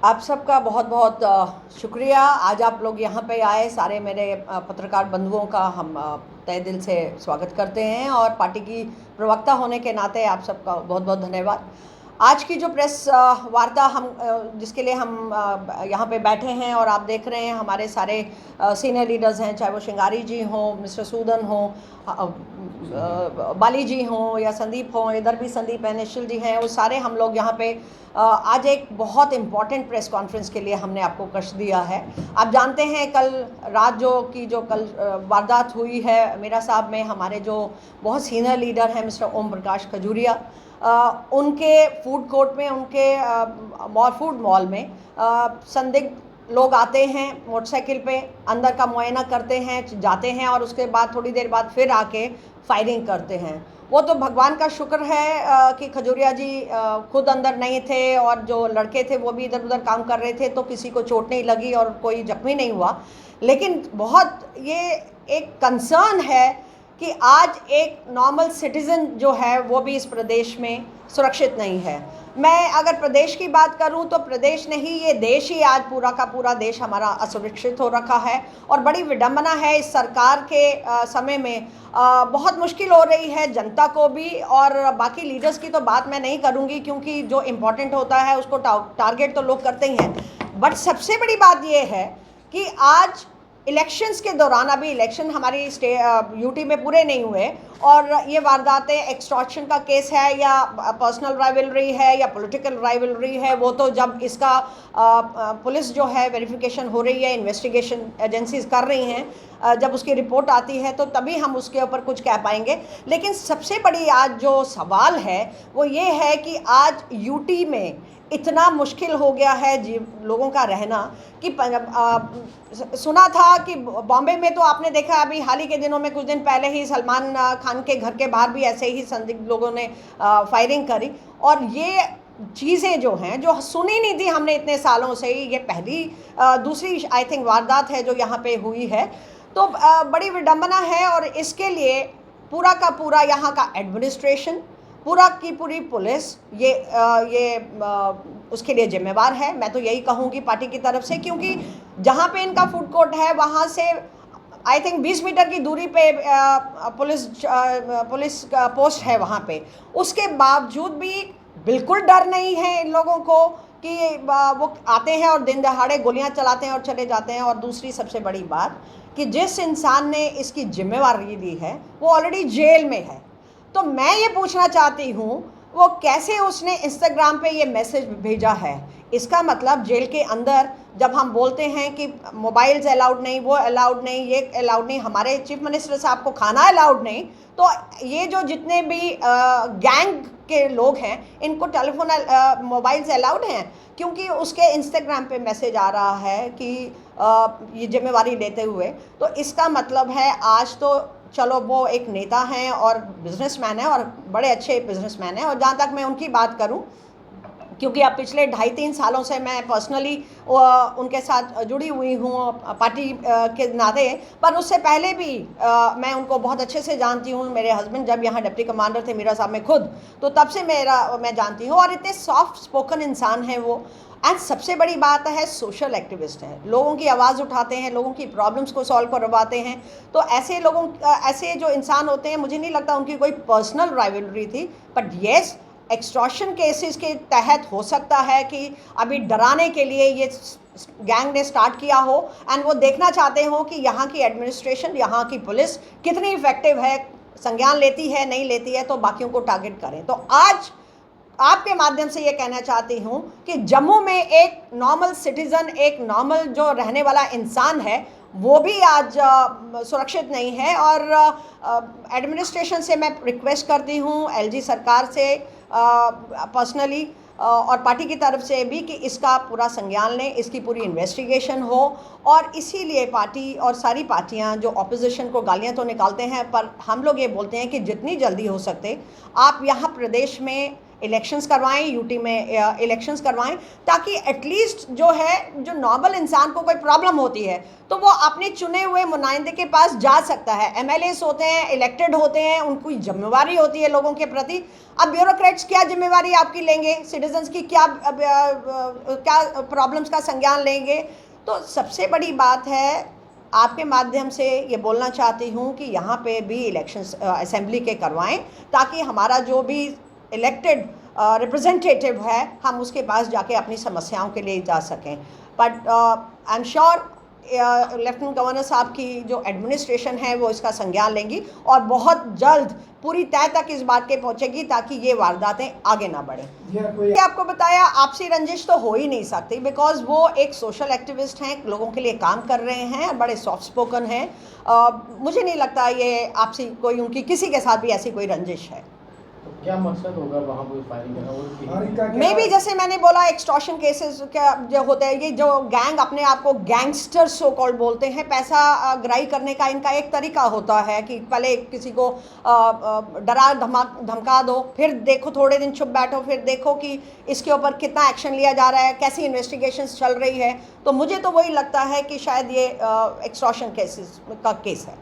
आप सबका बहुत बहुत शुक्रिया। आज आप लोग यहाँ पे आए, सारे मेरे पत्रकार बंधुओं का हम तहे दिल से स्वागत करते हैं और पार्टी की प्रवक्ता होने के नाते आप सबका बहुत बहुत धन्यवाद। आज की जो प्रेस वार्ता हम जिसके लिए हम यहाँ पे बैठे हैं और आप देख रहे हैं, हमारे सारे सीनियर लीडर्स हैं, चाहे वो श्रृंगारी जी हों, मिस्टर सूदन हों, बाली जी हों या संदीप हों, इधर भी संदीप है, निश्चल जी हैं, वो सारे हम लोग यहाँ पे आज एक बहुत इम्पॉर्टेंट प्रेस कॉन्फ्रेंस के लिए हमने आपको कष्ट दिया है। आप जानते हैं कल रात जो कल वारदात हुई है मीरा साहब में, हमारे जो बहुत सीनियर लीडर हैं मिस्टर ओम प्रकाश खजूरिया, उनके फूड कोर्ट में, उनके फूड मॉल में संदिग्ध लोग आते हैं मोटरसाइकिल पे, अंदर का मुआयना करते हैं, जाते हैं और उसके बाद थोड़ी देर बाद फिर आके फायरिंग करते हैं। वो तो भगवान का शुक्र है कि खजूरिया जी खुद अंदर नहीं थे और जो लड़के थे वो भी इधर उधर काम कर रहे थे, तो किसी को चोट नहीं लगी और कोई जख्मी नहीं हुआ। लेकिन बहुत ये एक कंसर्न है कि आज एक नॉर्मल सिटीज़न जो है वो भी इस प्रदेश में सुरक्षित नहीं है। मैं अगर प्रदेश की बात करूं तो प्रदेश नहीं, ये देश ही आज पूरा का पूरा देश हमारा असुरक्षित हो रखा है और बड़ी विडंबना है इस सरकार के समय में। बहुत मुश्किल हो रही है जनता को भी, और बाकी लीडर्स की तो बात मैं नहीं करूंगी क्योंकि जो इम्पोर्टेंट होता है उसको टारगेट तो लोग करते ही हैं। बट सबसे बड़ी बात ये है कि आज इलेक्शंस के दौरान, अभी इलेक्शन हमारी यूटी में पूरे नहीं हुए और ये वारदातें एक्सटॉर्शन का केस है या पर्सनल राइवलरी है या पॉलिटिकल राइवलरी है, वो तो जब इसका पुलिस जो है वेरिफिकेशन हो रही है, इन्वेस्टिगेशन एजेंसीज कर रही हैं, जब उसकी रिपोर्ट आती है तो तभी हम उसके ऊपर कुछ कह पाएंगे। लेकिन सबसे बड़ी आज जो सवाल है वो ये है कि आज यूटी में इतना मुश्किल हो गया है लोगों का रहना कि सुना था कि बॉम्बे में तो आपने देखा अभी हाल ही के दिनों में, कुछ दिन पहले ही सलमान खान के घर के बाहर भी ऐसे ही संदिग्ध लोगों ने फायरिंग करी। और ये चीज़ें जो हैं, जो सुनी नहीं थी हमने इतने सालों से, ये पहली दूसरी आई थिंक वारदात है जो यहाँ पे हुई है, तो बड़ी विडंबना है। और इसके लिए पूरा का पूरा यहाँ का एडमिनिस्ट्रेशन, पूरा की पूरी पुलिस ये उसके लिए जिम्मेवार है। मैं तो यही कहूँगी पार्टी की तरफ से, क्योंकि जहाँ पे इनका फूड कोर्ट है वहाँ से आई थिंक 20 मीटर की दूरी पे पुलिस पोस्ट है वहाँ पे। उसके बावजूद भी बिल्कुल डर नहीं है इन लोगों को कि वो आते हैं और दिन दहाड़े गोलियाँ चलाते हैं और चले जाते हैं। और दूसरी सबसे बड़ी बात कि जिस इंसान ने इसकी जिम्मेवारी ली है वो ऑलरेडी जेल में है। तो मैं ये पूछना चाहती हूँ वो कैसे उसने इंस्टाग्राम पे ये मैसेज भेजा है। इसका मतलब जेल के अंदर जब हम बोलते हैं कि मोबाइल्स अलाउड नहीं, वो अलाउड नहीं, ये अलाउड नहीं, हमारे चीफ मिनिस्टर साहब को खाना अलाउड नहीं, तो ये जो जितने भी गैंग के लोग हैं इनको टेलीफोन मोबाइल्स अलाउड हैं, क्योंकि उसके इंस्टाग्राम पे मैसेज आ रहा है कि ये जिम्मेवारी लेते हुए। तो इसका मतलब है आज तो चलो वो एक नेता हैं और बिजनेसमैन हैं और बड़े अच्छे बिजनेसमैन हैं, और जहाँ तक मैं उनकी बात करूं, क्योंकि अब पिछले 2.5-3 सालों से मैं पर्सनली उनके साथ जुड़ी हुई हूँ पार्टी के नाते, पर उससे पहले भी मैं उनको बहुत अच्छे से जानती हूँ। मेरे हस्बैंड जब यहाँ डिप्टी कमांडर थे मीरा साहब में खुद, तो तब से मैं जानती हूँ, और इतने सॉफ्ट स्पोकन इंसान हैं वो। एंड सबसे बड़ी बात है सोशल एक्टिविस्ट हैं, लोगों की आवाज़ उठाते हैं, लोगों की प्रॉब्लम्स को सॉल्व करवाते हैं। तो ऐसे जो इंसान होते हैं, मुझे नहीं लगता उनकी कोई पर्सनल राइवलरी थी, बट येस एक्सटॉर्शन केसेस के तहत हो सकता है कि अभी डराने के लिए ये गैंग ने स्टार्ट किया हो, एंड वो देखना चाहते हो कि यहाँ की एडमिनिस्ट्रेशन, यहाँ की पुलिस कितनी इफेक्टिव है, संज्ञान लेती है नहीं लेती है, तो बाकियों को टारगेट करें। तो आज आपके माध्यम से ये कहना चाहती हूँ कि जम्मू में एक नॉर्मल सिटीज़न, एक नॉर्मल जो रहने वाला इंसान है, वो भी आज सुरक्षित नहीं है। और एडमिनिस्ट्रेशन से मैं रिक्वेस्ट करती हूँ, एलजी सरकार से पर्सनली और पार्टी की तरफ से भी, कि इसका पूरा संज्ञान लें, इसकी पूरी इन्वेस्टिगेशन हो। और इसीलिए पार्टी और सारी पार्टियां जो ऑपोजिशन को गालियां तो निकालते हैं, पर हम लोग ये बोलते हैं कि जितनी जल्दी हो सकते आप यहाँ प्रदेश में इलेक्शंस करवाएं, यूटी में इलेक्शंस करवाएं, ताकि एटलीस्ट जो है, जो नॉर्मल इंसान को कोई प्रॉब्लम होती है तो वो अपने चुने हुए नुमाइंदे के पास जा सकता है। एमएलएस होते हैं, इलेक्टेड होते हैं, उनकी जिम्मेवारी होती है लोगों के प्रति। अब ब्यूरोक्रेट्स क्या जिम्मेवारी आपकी लेंगे, सिटीजन्स की क्या प्रॉब्लम्स का संज्ञान लेंगे? तो सबसे बड़ी बात है, आपके माध्यम से ये बोलना चाहती हूँ कि यहाँ पे भी इलेक्शंस असेंबली के करवाएं, ताकि हमारा जो भी इलेक्टेड रिप्रेजेंटेटिव है हम उसके पास जाके अपनी समस्याओं के लिए जा सकें। But I am sure lieutenant governor साहब की जो एडमिनिस्ट्रेशन है वो इसका संज्ञान लेंगी और बहुत जल्द पूरी तय तक इस बात के पहुंचेगी ताकि ये वारदातें आगे ना बढ़ें। आपको बताया, आपसी रंजिश तो हो ही नहीं सकती, बिकॉज वो एक सोशल एक्टिविस्ट हैं, लोगों के लिए काम कर रहे हैं, बड़े सॉफ्ट स्पोकन हैं। मुझे नहीं लगता ये आपसी कोई उनकी किसी के साथ भी ऐसी कोई रंजिश है। क्या मकसद होगा वहाँ पर फायरिंग करना? मे भी जैसे मैंने बोला, एक्सटॉर्शन केसेस क्या जो होते हैं, ये जो गैंग अपने आप को गैंगस्टर सो कॉल्ड बोलते हैं, पैसा ग्राही करने का इनका एक तरीका होता है कि पहले किसी को डरा धमका दो, फिर देखो थोड़े दिन चुप बैठो, फिर देखो कि इसके ऊपर कितना एक्शन लिया जा रहा है, कैसी इन्वेस्टिगेशंस चल रही है। तो मुझे तो वही लगता है कि शायद ये एक्सटॉर्शन केसेस का केस है।